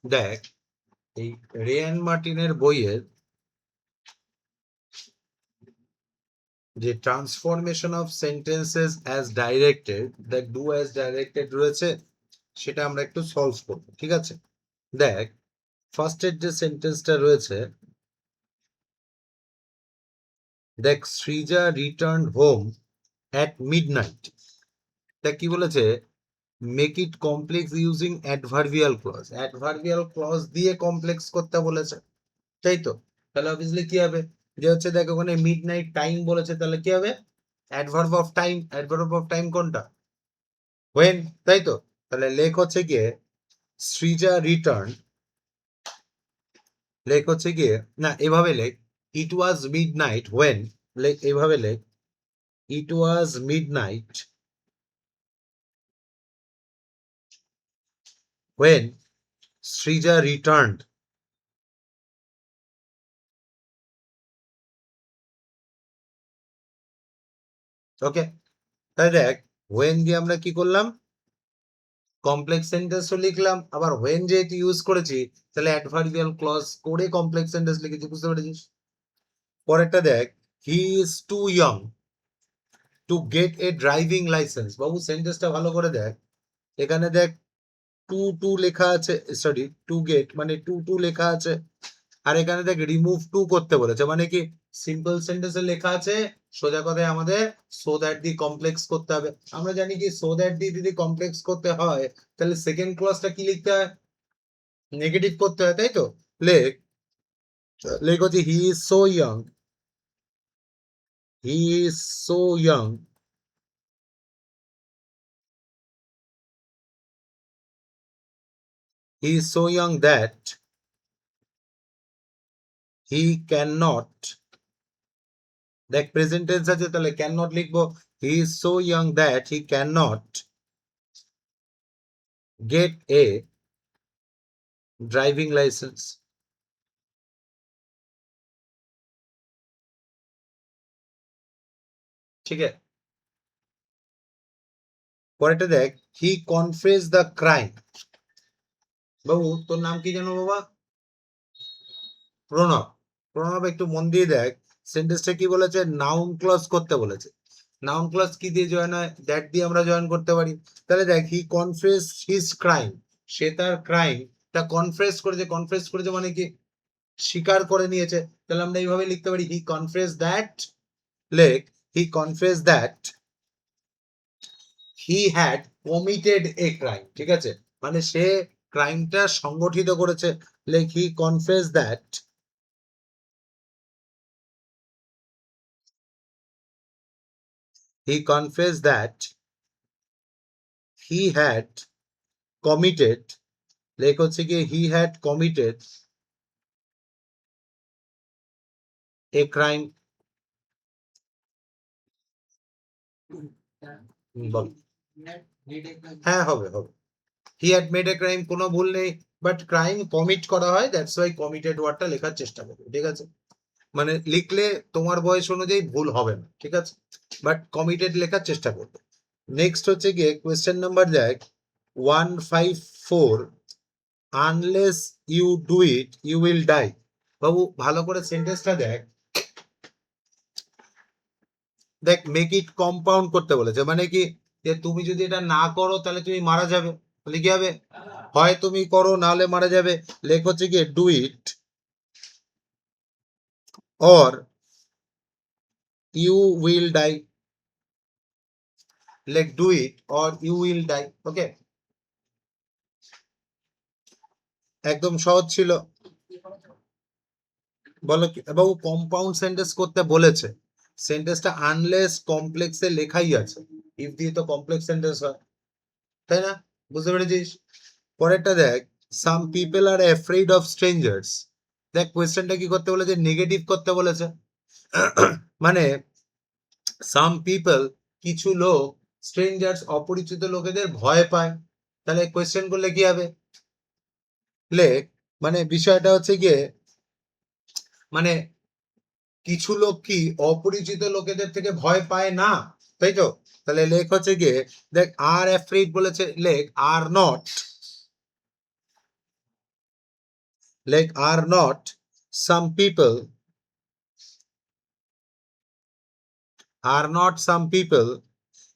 দেখ এই রেয়ান মার্টিনের বইয়ের যে transformation of sentences as directed, দেখ ডু অ্যাজ ডাইরেক্টেড রয়েছে, সেটা আমরা একটু সলভ করবো, ঠিক আছে? দেখ ফার্স্টের যে সেন্টেন্সটা রয়েছে, দেখ Srija return home at midnight. দেখ কি বলেছে, make it complex using adverbial clause. Adverbial clause দিয়ে কমপ্লেক্স করতে বলেছে, তাই তো? তাহলে অবভিয়াসলি কি হবে, যে হচ্ছে দেখ ওখানে মিডনাইট টাইম বলেছে, তাহলে কি হবে adverb of time. Adverb of time কোনটা? when, তাই তো? তাহলে লেখ হচ্ছে গিয়ে সৃজা রিটার্ন, লেখ হচ্ছে গিয়ে না এভাবে লেখ, ইট ওয়াজ মিডনাইট when, লেখ এভাবে লেখ, ইট ওয়াজ মিডনাইট when সৃজা returned. ওকে, তাহলে দেখ when দিয়ে আমরা কি করলাম, কমপ্লেক্স সেন্টেন্সও লিখলাম, আবার when যেহেতু ইউজ করেছি তাহলে অ্যাডভার্বিয়াল ক্লজ করে কমপ্লেক্স সেন্টেন্স লিখেছি, বুঝতে পেরেছিস? পরেরটা দেখ, he is too young to get a driving licence. বাবু সেন্টেন্সটা ভালো করে দেখ, এখানে দেখ টু টু লেখা আছে, সরি টু গেট মানে টু টু লেখা আছে, আর এখানে দেখ রিমুভ টু করতে বলেছে, মানে কি সিম্পল সেন্টেন্সে লেখা আছে সোজা কথায় আমাদের সো দ্যাট দি কমপ্লেক্স করতে হবে। আমরা জানি কি সো দ্যাট দি যদি কমপ্লেক্স করতে হয় তাহলে সেকেন্ড ক্লজটা কি লিখতে হয়, নেগেটিভ করতে হয়, তাই তো? লেখ, লেখ হচ্ছে he is so young, he is so young, he is so young that he can not, দেখ প্রেজেন্ট টেন্স আছে তাহলে ক্যান নট লিখবো, he is so young that he can not get a driving licence. ঠিক আছে, পরেরটা দেখ, হি confess the crime. বাবু তোর নাম কি জানো বাবা? প্রণব। প্রণব একটু মন দিয়ে দেখ, সেন্টেন্সটা কি বলেছে, নাউন ক্লজ করতে বলেছে। নাউন ক্লজ কি দিয়ে জয়েন হয়, দ্যাট দিয়ে আমরা জয়েন করতে পারি। তাহলে দেখ হি কনফেস হিজ ক্রাইম, সে তার ক্রাইমটা কনফেস করেছে। কনফেস করেছে মানে কি স্বীকার করে নিয়েছে, তাহলে আমরা এইভাবে লিখতে পারি হি কনফেস দ্যাট, লেখ he confess that he had committed a crime. ঠিক আছে, মানে সে ক্রাইমটা সংগঠিত করেছে, লেখ he confess that he confessed that he had committed, লেখ হচ্ছে কি he had committed a crime. বল, হ্যাঁ হবে হবে, he had made a crime, কোনো ভুল নেই, বাট ক্রাইম কমিট করা হয়, দ্যাটস ওয়াই কমিটেড ওয়ার্ডটা লেখার চেষ্টা করবে। ঠিক আছে, মানে লিখলে তোমার বয়স অনুযায়ী ভুল হবে না, ঠিক আছে, বাট কমিটেড লেখার চেষ্টা করবে। নেক্সট হচ্ছে গিয়ে কোয়েশ্চেন নাম্বার দেখ 154, unless you do it you will die. বাবু ভালো করে সেন্টেন্সটা দেখ, দেখ মেক ইট কম্পাউন্ড করতে বলেছে, মানে কি যে তুমি যদি এটা না করো তাহলে তুমি মারা যাবে, তাহলে কি হবে, হয় তুমি করো না হলে মারা যাবে। লেখ হচ্ছে কি do it or you will die, লেখ do it or you will die. Okay, একদম সহজ ছিল। বলো কি বাবু, কম্পাউন্ড সেন্টেন্স করতে বলেছে, সেন্টেন্সটা আনলেস কমপ্লেক্সে লেখাই আছে, ইফ দিয়ে তো কমপ্লেক্স সেন্টেন্স হয়, তাই না? বুঝতে পেরেছিস? পরেরটা দেখ, some people R afraid of strangers. দেখ কোয়েশ্চেনটা কি করতে বলেছে, নেগেটিভ করতে বলেছে। মানে সাম পিপল, কিছু লোক, স্ট্রেঞ্জার্স অপরিচিত লোকেদের ভয় পায়, তাহলে কোয়েশ্চেন করলে কি হবে, লেখ মানে বিষয়টা হচ্ছে গিয়ে মানে কিছু লোক কি অপরিচিত লোকেদের থেকে ভয় পায় না, তাই তো? তাহলে লেখ হচ্ছে গিয়ে দেখ আর অ্যাফ্রেড বলেছে, লেখ are not, like are not some people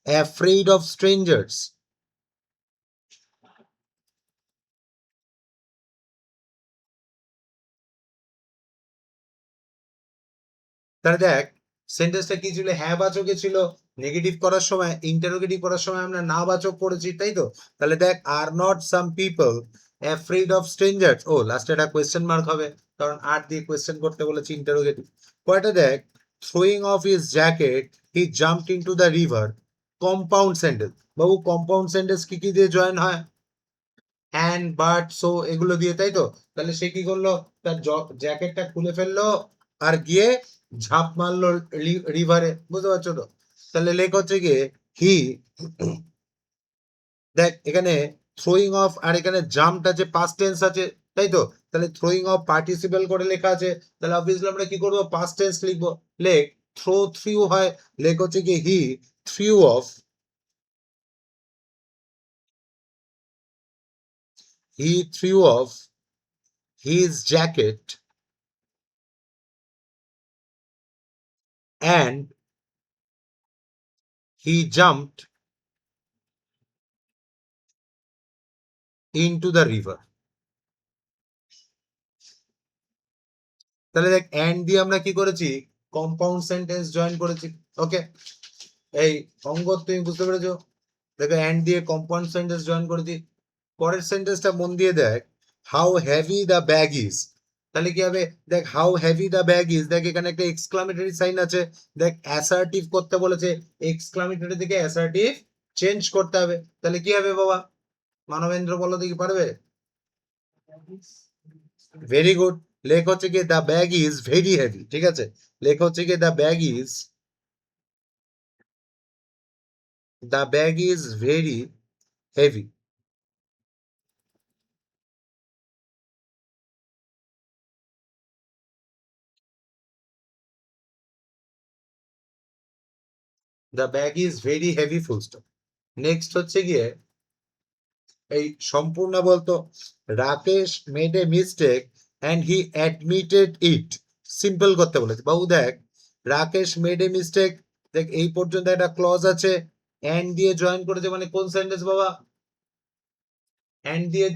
afraid of strangers? তাহলে দেখ সেন্টেন্সটা কি ছিল, হ্যাঁ বাচকে ছিল, নেগেটিভ করার সময় ইন্টারোগেটিভ করার সময় আমরা না বাচক করেছি, তাই তো? তাহলে দেখ are not some people afraid of strangers, ও লাস্টে একটা কোয়েশ্চেন মার্ক হবে, কারণ আর দিয়ে কোয়েশ্চেন করতে বলেছি ইন্টারোগেটিভ। পরেরটা দেখ, throwing of his jacket he jumped into the river, compound sentence. Babu compound sentence কি কি দিয়ে জয়েন হয়? অ্যান্ড, বাট, সো, এগুলো দিয়ে, তাই তো? তাহলে সে কি করলো, তার জ্যাকেটটা খুলে ফেললো আর গিয়ে ঝাঁপ মারলো রিভারে, বুঝতে পারছো তো? তাহলে লেখ হচ্ছে গিয়ে হি, দেখ এখানে থ্রোয়িং অফ আর এখানে জাম্প আছে, পাস্ট টেন্স আছে, তাই তো? তাহলে থ্রোয়িং অফ পার্টিসিপেল করে লেখা আছে, তাহলে অবভিয়াসলি আমরা কি করবো, পাস্ট টেন্স লিখবো। লেখ থ্রো থ্রিউ হয়, লেখ হচ্ছে কি he threw off, his jacket and he jumped into the river. তাহলে দেখ এন্ড দিয়ে আমরা কি করেছি, কম্পাউন্ড সেন্টেন্স জয়েন করেছি। ওকে, এই অঙ্গ তুমি বুঝতে পেরেছো? দেখো এন্ড দিয়ে কম্পাউন্ড সেন্টেন্স জয়েন করেছি। পরের সেন্টেন্সটা মন দিয়ে দেখ, how heavy the bag is. তাহলে কি হবে, দেখ how heavy the bag is, দেখ এখানে একটা এক্সক্লামেটরি সাইন আছে, দেখ অ্যাসার্টিভ করতে বলেছে, এক্সক্লামেটরি থেকে অ্যাসার্টিভ চেঞ্জ করতে হবে। তাহলে কি হবে বাবা, মানবেন্দ্র বলো দেখি পারবে? ভেরি গুড, লেখ হচ্ছে কি the bag is very heavy, ঠিক আছে? লেখ হচ্ছে কি the bag is very heavy. The bag is very heavy, full stop. Next হচ্ছে গিয়ে এই সম্পূর্ণ বলতো, Rakesh made a mistake and he admitted it, simple করতে বলেছে। বাবু দেখ রাকেশ মেড এ মিস্টেক, দেখ এই পর্যন্ত একটা ক্লজ আছে, অ্যান্ড দিয়ে জয়েন করেছে, মানে কোন সেন্টেন্স বাবা, অ্যান্ড দিয়ে,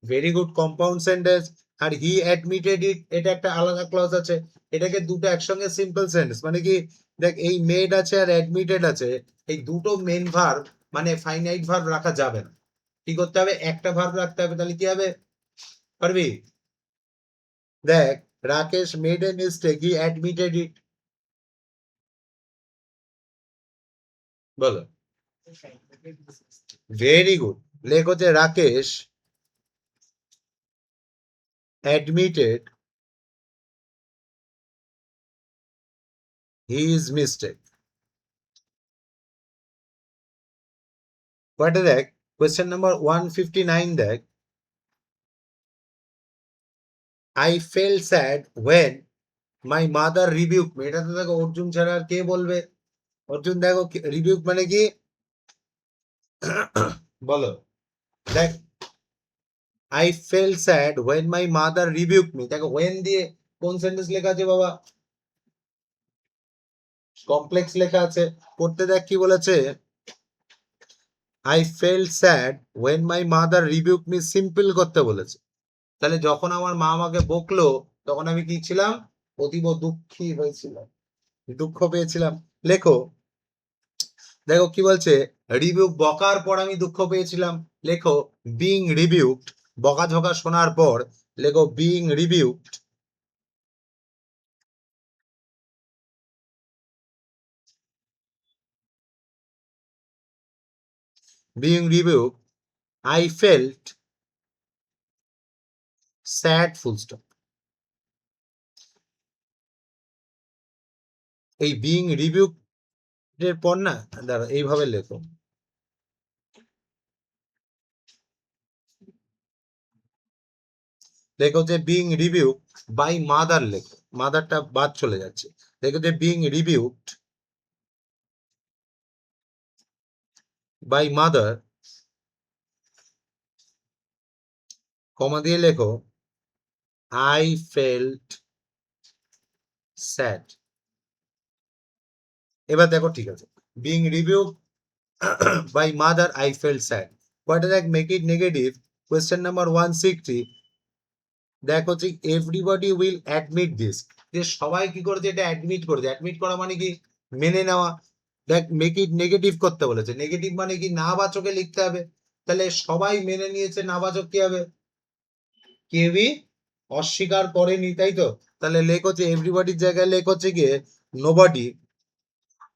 ভেরি গুড, কম্পাউন্ড সেন্টেন্স। আর হি অ্যাডমিটেড ইট, এটা একটা আলাদা ক্লজ আছে, এটাকে দুটো একসঙ্গে সিম্পল সেন্টেন্স, মানে কি, দেখ এই মেড আছে আর অ্যাডমিটেড আছে, এই দুটো মেন ভার্ব, মানে ফাইনাইট ভার্ব রাখা যাবে না, কি করতে হবে, একটা ভার্ব রাখতে হবে। তাহলে কি হবে, পারবি? দেখ Rakesh made a mistake, he admitted it, বলো। ভেরি গুড, লেখ হচ্ছে রাকেশ অ্যাডমিটেড হিজ মিস্টেক। কয়টা দেখ, কোয়েশ্চেন নাম্বার 159 দেখ, I feel sad when my mother rebuke me. এটা তো দেখো অর্জুন ছাড়া আর কে বলবে? অর্জুন দেখো রিবিউক মানে কি, বলো। দেখ I feel sad when my mother rebuke me, দেখো ওয়েন দিয়ে কোন সেন্টেন্স লেখা আছে বাবা, কমপ্লেক্স লেখা আছে। পড়তে দেখ কি বলেছে, I feel sad when my mother rebuke me, simple করতে বলেছে। তাহলে যখন আমার মা আমাকে বকলো তখন আমি কি ছিলাম, অতীব দুঃখী হয়েছিলাম, দুঃখ পেয়েছিলাম। লেখো, দেখো কি বলছে, রিবিউক বকার পর আমি দুঃখ পেয়েছিলাম, লেখো বিং রিবিউকড, বকাঝকা শোনার পর, লেখো being rebuked, being rebuked I felt sad, full stop. এই বিং রিবিউকড এর পর না, দাঁড়া এইভাবে লেখো, লেখো যে বিং রিবিউকড বাই মাদার, লেখো মাদারটা বাদ চলে যাচ্ছে, লেখো যে বিং রিবিউকড বাই মাদার, কমা দিয়ে লেখো I felt sad. এবার দেখো ঠিক আছে, being reviewed by mother I felt sad. What does that make it negative? Question number 160, দেখো হচ্ছে এভরিবডি উইল অ্যাডমিট দিস, যে সবাই কি করেছে এটা অ্যাডমিট করেছে। অ্যাডমিট করা মানে কি মেনে নেওয়া। দেখ মেক ইট নেগেটিভ করতে বলেছে, নেগেটিভ মানে কি না বাচকে লিখতে হবে। তাহলে সবাই মেনে নিয়েছে, না বাচক কি হবে? কেউই অস্বীকার করেনি, তাই তো। তাহলে লেখ হচ্ছে এভরিবডির জায়গায় লেখ হচ্ছে গিয়ে নোবডি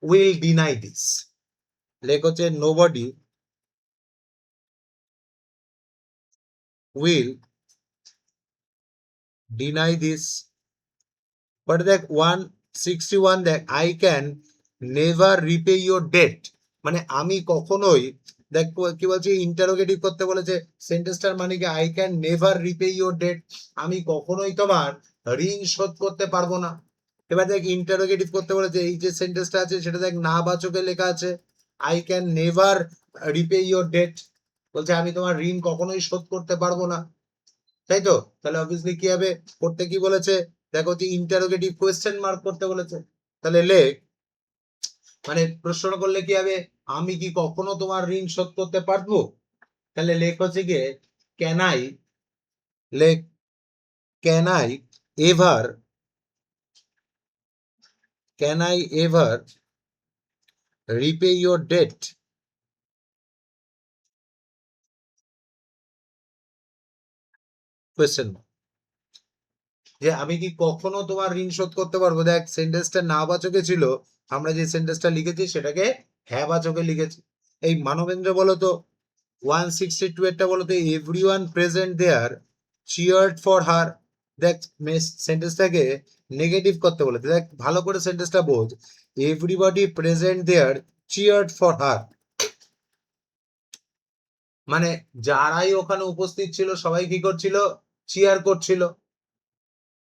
উইল ডিনাই দিস। লেখ হচ্ছে nobody will deny this. But দেখ 161, দেখ I can never repay your debt, মানে আমি কখনোই, দেখ কি বলছে ইন্টারোগেটিভ করতে বলেছে। সেন্টেন্সটার মানে কি I can never repay your debt, আমি কখনোই তোমার ঋণ শোধ করতে পারবো না। এবার দেখ ইন্টারোগেটিভ করতে বলেছে, এই যে সেন্টেন্সটা আছে সেটা দেখ না বাচকে লেখা আছে, I can never repay your debt, বলছে আমি তোমার ঋণ কখনোই শোধ করতে পারবো না, তাই তো। তাহলে অবভিয়াসলি কি হবে, করতে কি বলেছে, দেখো যে ইন্টারোগেটিভ কোয়েশ্চেন মার্ক করতে বলেছে। তাহলে লেখ, মানে প্রশ্ন করলে কি হবে, আমি কি কখনো তোমার ঋণ শোধ করতে পারবো। তাহলে লেখ হচ্ছে গিয়ে ক্যান আই, লেখ can I ever, can I ever repay your debt. Question, যে আমি কি কখনো তোমার ঋণ শোধ করতে পারবো। দেখ সেন্টেন্সটা না বাচকে ছিল, আমরা যে সেন্টেন্সটা লিখেছি সেটাকে হ্যাঁ বাচকে লিখেছি। এই মানবেন্দ্র বলতো 162 এরটা বলতো everyone present there cheered for her. দেখ সেন্টেন্সটাকে নেগেটিভ করতে বলে, দেখ ভালো করে সেন্টেন্সটা বোঝ। Everybody present there cheered for her, মানে যারাই ওখানে উপস্থিত ছিল সবাই কি করছিল, চিয়ার করছিল।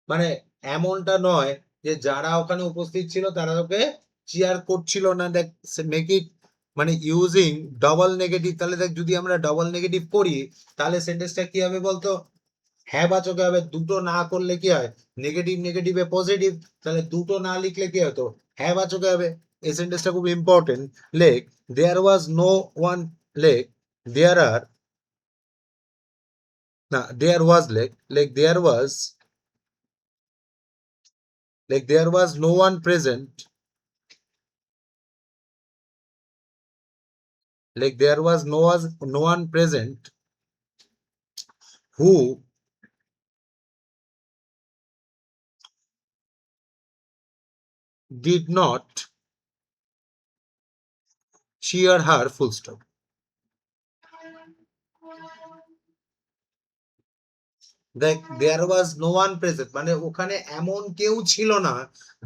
মানে এমনটা নয় যে যারা ওখানে উপস্থিত ছিল তারা ওকে চিয়ার করছিল না। দেখ মেক ইট মানে ইউজিং ডবল নেগেটিভ। তাহলে দেখ যদি আমরা ডবল নেগেটিভ করি তাহলে সেন্টেন্সটা কি হবে বলতো, হ্যাঁ বাচকে হবে। দুটো না করলে কি হয়, নেগেটিভ নেগেটিভে পজিটিভ, তাহলে দুটো না লিখলে কি হতো, হ্যাঁ বাচকে হবে। এই সেন্টেন্সটা খুব ইম্পর্টেন্ট। লেখ দেয়ার ওয়াজ নো ওয়ান, লেখ দেয়ার আর, না দেয়ার ওয়াজ, লেখ লেখ দেয়ার ওয়াজ, লেখ there was no one present, like there was no one present who did not cheer her, full stop. দেখ there was no one present মানে ওখানে এমন কেউ ছিল না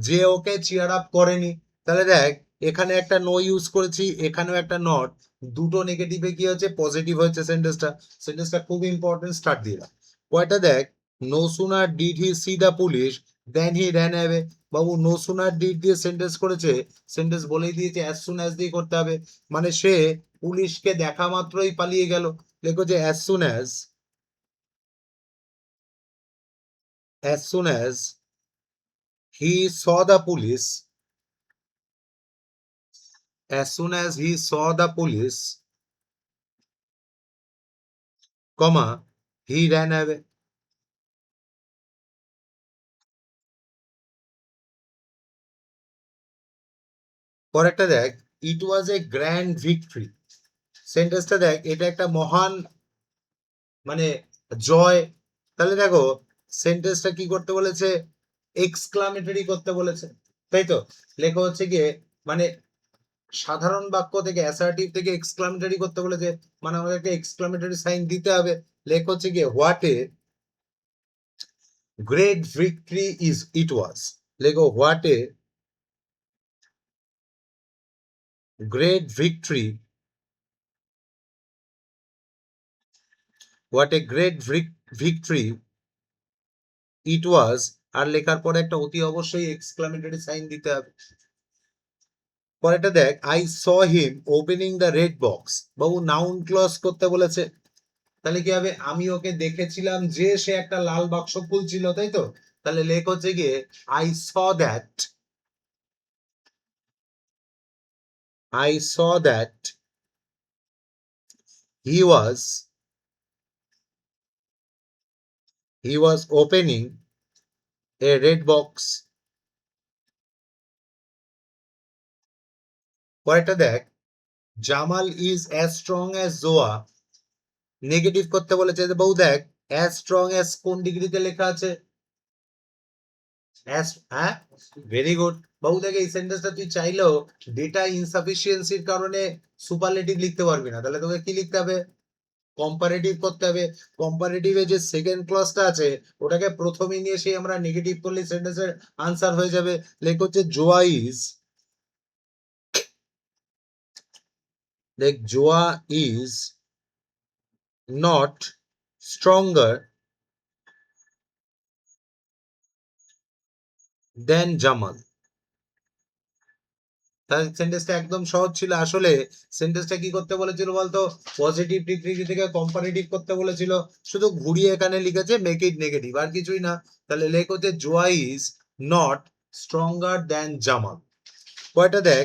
যে ওকে চিয়ার আপ করেনি। তাহলে দেখ এখানে একটা নো ইউজ করেছি, এখানেও একটা নট, দুটো নেগেটিভে কি হচ্ছে, পজিটিভ হচ্ছে। সেন্টেন্সটা খুব ইম্পর্টেন্ট, স্টার্ট দিলাম। কয়টা দেখ, no sooner did he see the police then he ran away. বাবু নো সুনার ডিড দিয়ে সেন্টেন্স করেছে, সেন্টেন্স বলেই দিয়েছে অ্যাজ সুন অ্যাজ দিয়ে করতে হবে, মানে সে পুলিশকে দেখা মাত্রই পালিয়ে গেল। লেখো যে as soon as, as soon as he saw the police, as soon as he saw the police, comma, he ran away. পরেরটা দেখ, it was a grand victory. সেন্টেন্সটা দেখ, এটা একটা মহান মানে জয়। তাহলে দেখো সেন্টেন্সটা কি করতে বলেছে, এক্সক্লামেটরি করতে বলেছে, তাই তো। লেখা হচ্ছে গিয়ে মানে সাধারণ বাক্য থেকে অ্যাসার্টিভ থেকে এক্সক্লামেটরি করতে বলেছে, মানে আমাদেরকে এক্সক্লামেটরি সাইন দিতে হবে। লেখ হচ্ছে গিয়ে what a great victory is it was. লেখো what a great victory, what a great victory it was, আর লেখার পরে একটা অতি অবশ্যই এক্সক্লামেটরি সাইন দিতে হবে। পরেরটা দেখ, I saw him opening the red box। Babu noun clause করতে বলেছে, তাহলে কি হবে, আমি ওকে দেখেছিলাম যে সে একটা লাল বাক্স খুলছিল, তাই তো? তাহলে লেখ হচ্ছে গিয়ে I saw that he was opening a red box. পরেরটা দেখ, Jamal is as strong as Zoa. Negative করতে বলেছে বউ, দেখ as strong as কোন ডিগ্রিতে লেখা আছে? হ্যাঁ, ভেরি গুড বাবু। দেখ এই সেন্টেন্সটা তুই চাইলেও ডেটা ইনসাফিসিয়েন্সির কারণে সুপারলেটিভ লিখতে পারবি না, তাহলে তোকে কি লিখতে হবে? কম্পারেটিভ করতে হবে। কম্পারেটিভে যে সেকেন্ড ক্লজটা আছে ওটাকে প্রথমে নিয়ে সেই আমরা নেগেটিভ করলে সেন্টেন্সের আনসার হয়ে যাবে। লেখ হচ্ছে জোয়া ইজ, দেখ Zoya is not stronger than Jamal. তাহলে সেন্টেন্সটা একদম সহজ ছিল। আসলে সেন্টেন্সটা কি করতে বলেছিল বলতো? পজিটিভ ডিগ্রি থেকে কম্পারেটিভ করতে বলেছিল, শুধু ঘুরিয়ে এখানে লিখেছে মেক ইট নেগেটিভ, আর কিছুই না। তাহলে লেখ হচ্ছে Zoya is not stronger than Jamal. কয়টা দেখ,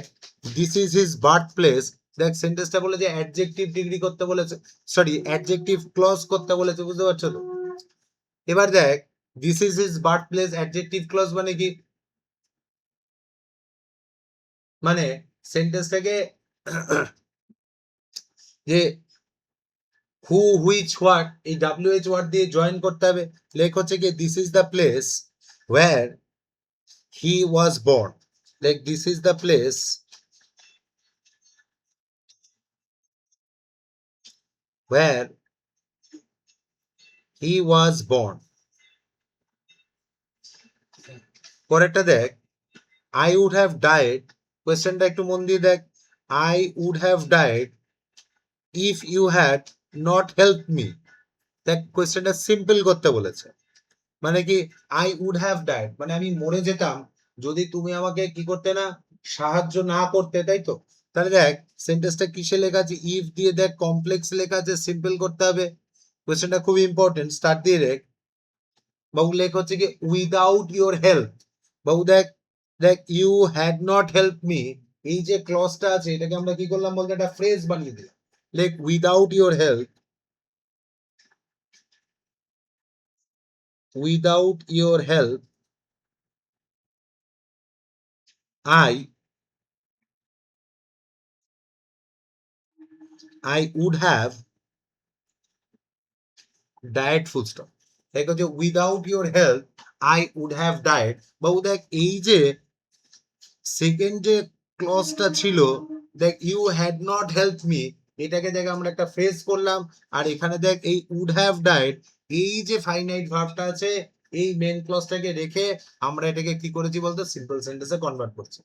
this is his birth place. দেখ সেন্টেন্সটা বলেছে অ্যাডজেক্টিভ ডিগ্রি করতে বলেছে, সরি অ্যাডজেক্টিভ ক্লজ করতে বলেছে, বুঝতে পারছো তো? এবার দেখ, this is his birth place adjective clause মানে কি? মানে সেন্টেন্সটাকে যে হু হুইচ হোয়াট এই WH ওয়ার্ড দিয়ে জয়েন করতে হবে। লেখ হচ্ছে কি this is the place where he was born. Like this is the place where he was born. পরেরটা দেখ, I would have died, কোয়েশ্চেনটা একটু মন দিয়ে দেখ, I would have died if you had not helped me. দেখ কোয়েশ্চেনটা simple করতে বলেছে, মানে কি I would have died মানে আমি মরে যেতাম যদি তুমি আমাকে কি করতে না, সাহায্য না করতে, তাই তো? তাহলে দেখ সেন্টেন্সটা কিসে লেখা আছে? ইফ দিয়ে দেখ কমপ্লেক্স লেখা আছে, সিম্পল করতে হবে। কোয়েশ্চেনটা খুব ইম্পর্টেন্ট, স্টার্ট দিয়ে দেখ বাবু। লেখ হচ্ছে কি উইদাউট ইউর হেল্প। বাবু দেখ, দেখ you had not help me, এই যে ক্লজটা আছে এটাকে আমরা কি করলাম বলতে একটা ফ্রেজ বানিয়ে দিলাম। লেখ without your help, without your help I would have died full stop। দেখ হচ্ছে without your help I would have died। বাবু দেখ এই যে সেকেন্ড যে ক্লজটা ছিল, দেখ you had not help me, এটাকে দেখ আমরা একটা ফ্রেজ করলাম। আর এখানে দেখ এই উড হ্যাভ ডাইড, এই যে ফাইনাইট ভার্বটা আছে এই মেন ক্লজটাকে রেখে আমরা এটাকে কি করেছি বলতো? সিম্পল সেন্টেন্সে কনভার্ট করছি।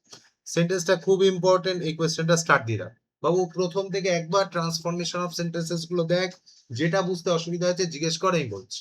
সেন্টেন্সটা খুব ইম্পর্টেন্ট, এই কোয়েশ্চেনটা স্টার্ট দিয়ে রাখ বাবু। প্রথম থেকে একবার ট্রান্সফরমেশন অফ সেন্টেন্সেস গুলো দেখ, যেটা বুঝতে অসুবিধা হচ্ছে জিজ্ঞেস করে, আমি বলছি।